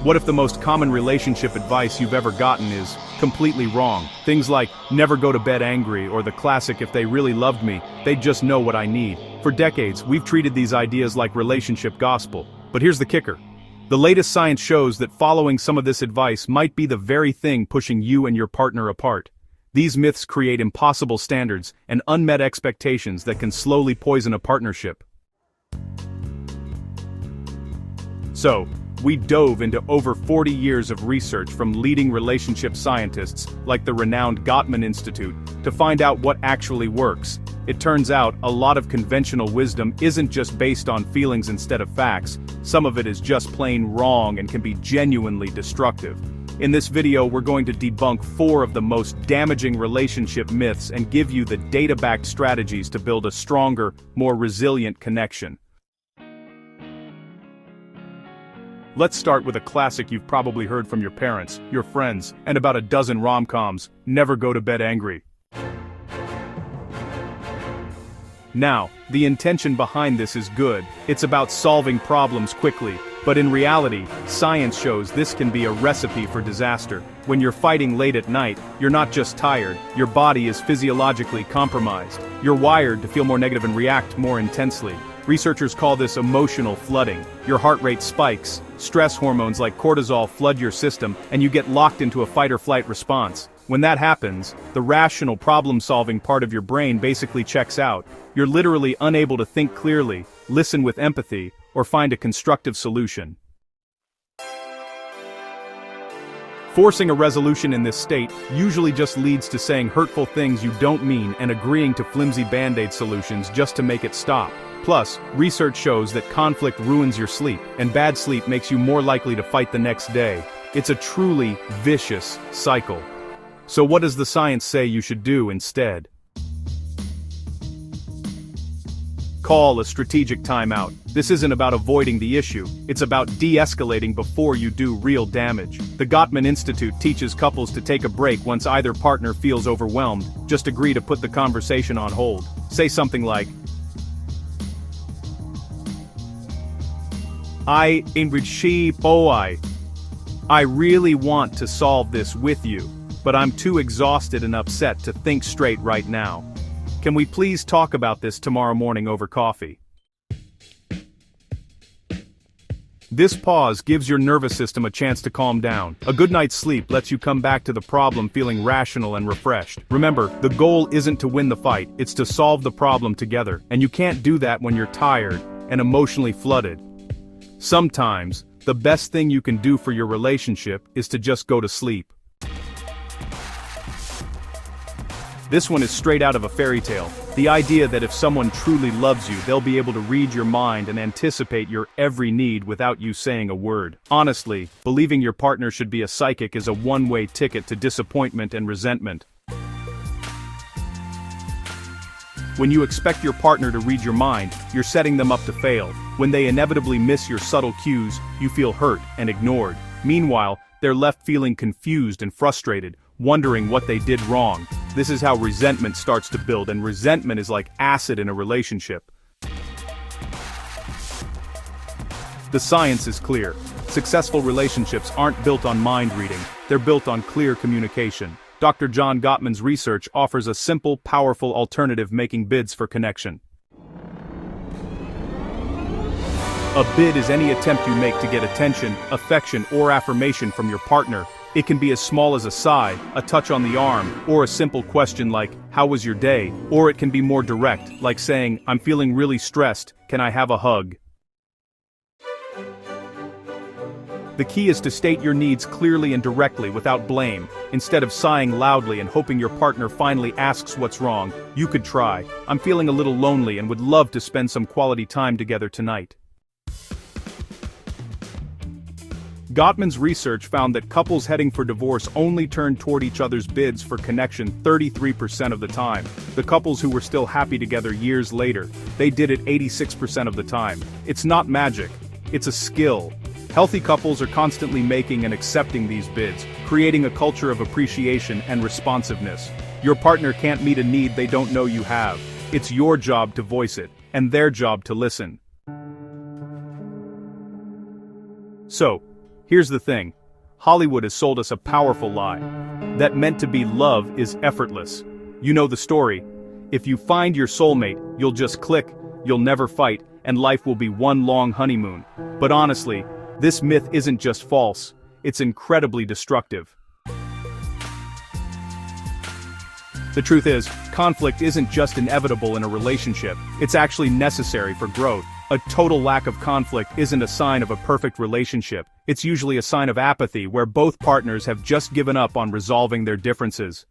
What if the most common relationship advice you've ever gotten is completely wrong? Things like, never go to bed angry, or the classic, if they really loved me, they'd just know what I need. For decades, we've treated these ideas like relationship gospel. But here's the kicker. The latest science shows that following some of this advice might be the very thing pushing you and your partner apart. These myths create impossible standards and unmet expectations that can slowly poison a partnership. So, we dove into over 40 years of research from leading relationship scientists like the renowned Gottman Institute to find out what actually works. It turns out a lot of conventional wisdom isn't just based on feelings instead of facts. Some of it is just plain wrong and can be genuinely destructive. In this video, we're going to debunk 4 of the most damaging relationship myths and give you the data-backed strategies to build a stronger, more resilient connection. Let's start with a classic you've probably heard from your parents, your friends, and about a dozen rom-coms: never go to bed angry. Now, the intention behind this is good. It's about solving problems quickly. But in reality, science shows this can be a recipe for disaster. When you're fighting late at night, you're not just tired, your body is physiologically compromised. You're wired to feel more negative and react more intensely. Researchers call this emotional flooding. Your heart rate spikes, stress hormones like cortisol flood your system, and you get locked into a fight-or-flight response. When that happens, the rational problem-solving part of your brain basically checks out. You're literally unable to think clearly, listen with empathy, or find a constructive solution. Forcing a resolution in this state usually just leads to saying hurtful things you don't mean and agreeing to flimsy band-aid solutions just to make it stop. Plus, research shows that conflict ruins your sleep, and bad sleep makes you more likely to fight the next day. It's a truly vicious cycle. So what does the science say you should do instead? Call a strategic timeout. This isn't about avoiding the issue, it's about de-escalating before you do real damage. The Gottman Institute teaches couples to take a break once either partner feels overwhelmed. Just agree to put the conversation on hold. Say something like, I really want to solve this with you, but I'm too exhausted and upset to think straight right now. Can we please talk about this tomorrow morning over coffee? This pause gives your nervous system a chance to calm down. A good night's sleep lets you come back to the problem feeling rational and refreshed. Remember, the goal isn't to win the fight, it's to solve the problem together, and you can't do that when you're tired and emotionally flooded. Sometimes, the best thing you can do for your relationship is to just go to sleep. This one is straight out of a fairy tale. The idea that if someone truly loves you, they'll be able to read your mind and anticipate your every need without you saying a word. Honestly, believing your partner should be a psychic is a one-way ticket to disappointment and resentment. When you expect your partner to read your mind, you're setting them up to fail. When they inevitably miss your subtle cues, you feel hurt and ignored. Meanwhile, they're left feeling confused and frustrated, wondering what they did wrong. This is how resentment starts to build, and resentment is like acid in a relationship. The science is clear. Successful relationships aren't built on mind reading, they're built on clear communication. Dr. John Gottman's research offers a simple, powerful alternative: making bids for connection. A bid is any attempt you make to get attention, affection, or affirmation from your partner. It can be as small as a sigh, a touch on the arm, or a simple question like, "How was your day?" Or it can be more direct, like saying, "I'm feeling really stressed, can I have a hug?" The key is to state your needs clearly and directly without blame. Instead of sighing loudly and hoping your partner finally asks what's wrong, you could try, "I'm feeling a little lonely and would love to spend some quality time together tonight." Gottman's research found that couples heading for divorce only turned toward each other's bids for connection 33% of the time. The couples who were still happy together years later, they did it 86% of the time. It's not magic, it's a skill. Healthy couples are constantly making and accepting these bids, creating a culture of appreciation and responsiveness. Your partner can't meet a need they don't know you have. It's your job to voice it, and their job to listen. So, Here's the thing. Hollywood has sold us a powerful lie. That meant to be love is effortless. You know the story. If you find your soulmate, you'll just click, you'll never fight, and life will be one long honeymoon. But honestly, this myth isn't just false, it's incredibly destructive. The truth is, conflict isn't just inevitable in a relationship, it's actually necessary for growth. A total lack of conflict isn't a sign of a perfect relationship, it's usually a sign of apathy where both partners have just given up on resolving their differences.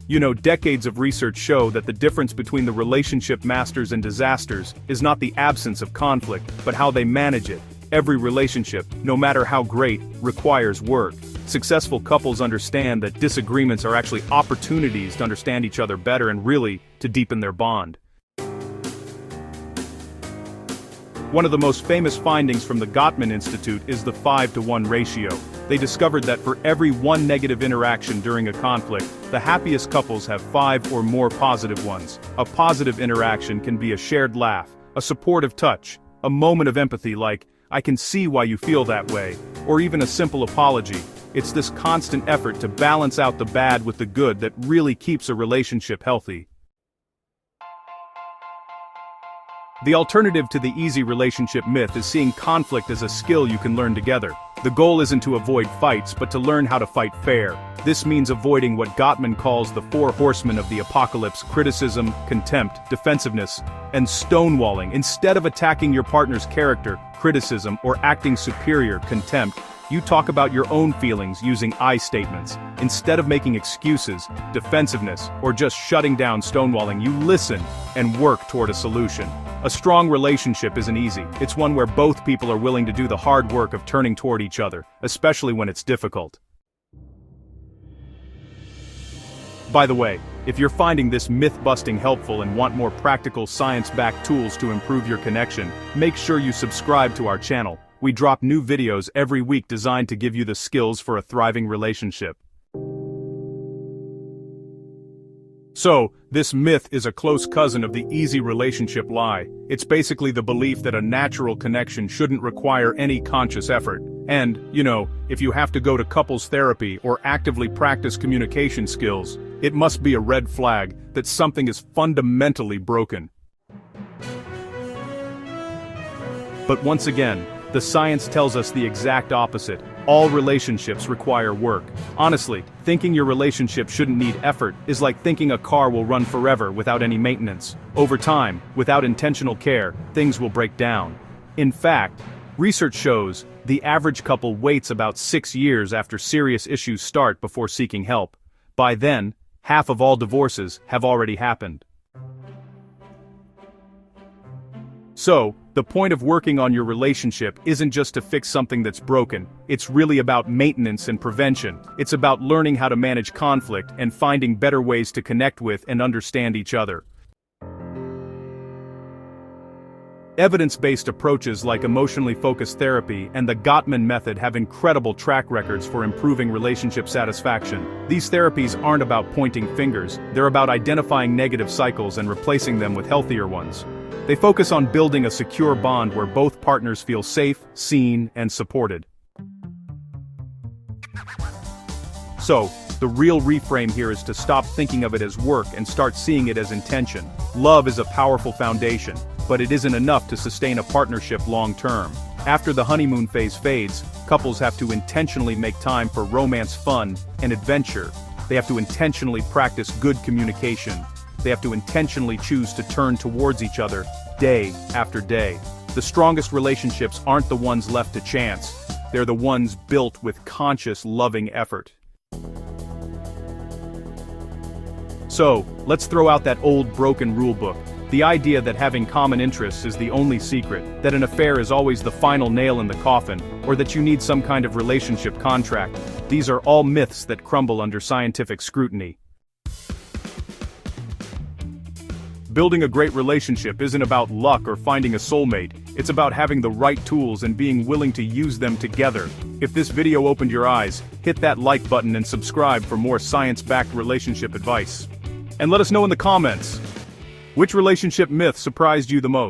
You know, decades of research show that the difference between the relationship masters and disasters is not the absence of conflict, but how they manage it. Every relationship, no matter how great, requires work. Successful couples understand that disagreements are actually opportunities to understand each other better and really, to deepen their bond. One of the most famous findings from the Gottman Institute is the 5-to-1 ratio. They discovered that for every one negative interaction during a conflict, the happiest couples have 5 or more positive ones. A positive interaction can be a shared laugh, a supportive touch, a moment of empathy like, "I can see why you feel that way," or even a simple apology. It's this constant effort to balance out the bad with the good that really keeps a relationship healthy. The alternative to the easy relationship myth is seeing conflict as a skill you can learn together. The goal isn't to avoid fights but to learn how to fight fair. This means avoiding what Gottman calls the 4 horsemen of the apocalypse: criticism, contempt, defensiveness, and stonewalling. Instead of attacking your partner's character, criticism, or acting superior, contempt, you talk about your own feelings using I statements. Instead of making excuses, defensiveness, or just shutting down, stonewalling, you listen and work toward a solution. A strong relationship isn't easy. It's one where both people are willing to do the hard work of turning toward each other, especially when it's difficult. By the way, if you're finding this myth-busting helpful and want more practical science-backed tools to improve your connection, make sure you subscribe to our channel. We drop new videos every week designed to give you the skills for a thriving relationship. So, this myth is a close cousin of the easy relationship lie. It's basically the belief that a natural connection shouldn't require any conscious effort. And, you know, if you have to go to couples therapy or actively practice communication skills, it must be a red flag that something is fundamentally broken. But once again, the science tells us the exact opposite. All relationships require work. Honestly, thinking your relationship shouldn't need effort is like thinking a car will run forever without any maintenance. Over time, without intentional care, things will break down. In fact, research shows the average couple waits about 6 years after serious issues start before seeking help. By then, half of all divorces have already happened. So, the point of working on your relationship isn't just to fix something that's broken, it's really about maintenance and prevention. It's about learning how to manage conflict and finding better ways to connect with and understand each other. Evidence-based approaches like emotionally focused therapy and the Gottman method have incredible track records for improving relationship satisfaction. These therapies aren't about pointing fingers, they're about identifying negative cycles and replacing them with healthier ones. They focus on building a secure bond where both partners feel safe, seen, and supported. So, the real reframe here is to stop thinking of it as work and start seeing it as intention. Love is a powerful foundation, but it isn't enough to sustain a partnership long-term. After the honeymoon phase fades, couples have to intentionally make time for romance, fun, and adventure. They have to intentionally practice good communication. They have to intentionally choose to turn towards each other, day after day. The strongest relationships aren't the ones left to chance. They're the ones built with conscious, loving effort. So, let's throw out that old broken rulebook. The idea that having common interests is the only secret, that an affair is always the final nail in the coffin, or that you need some kind of relationship contract. These are all myths that crumble under scientific scrutiny. Building a great relationship isn't about luck or finding a soulmate, it's about having the right tools and being willing to use them together. If this video opened your eyes, hit that like button and subscribe for more science-backed relationship advice. And let us know in the comments, which relationship myth surprised you the most?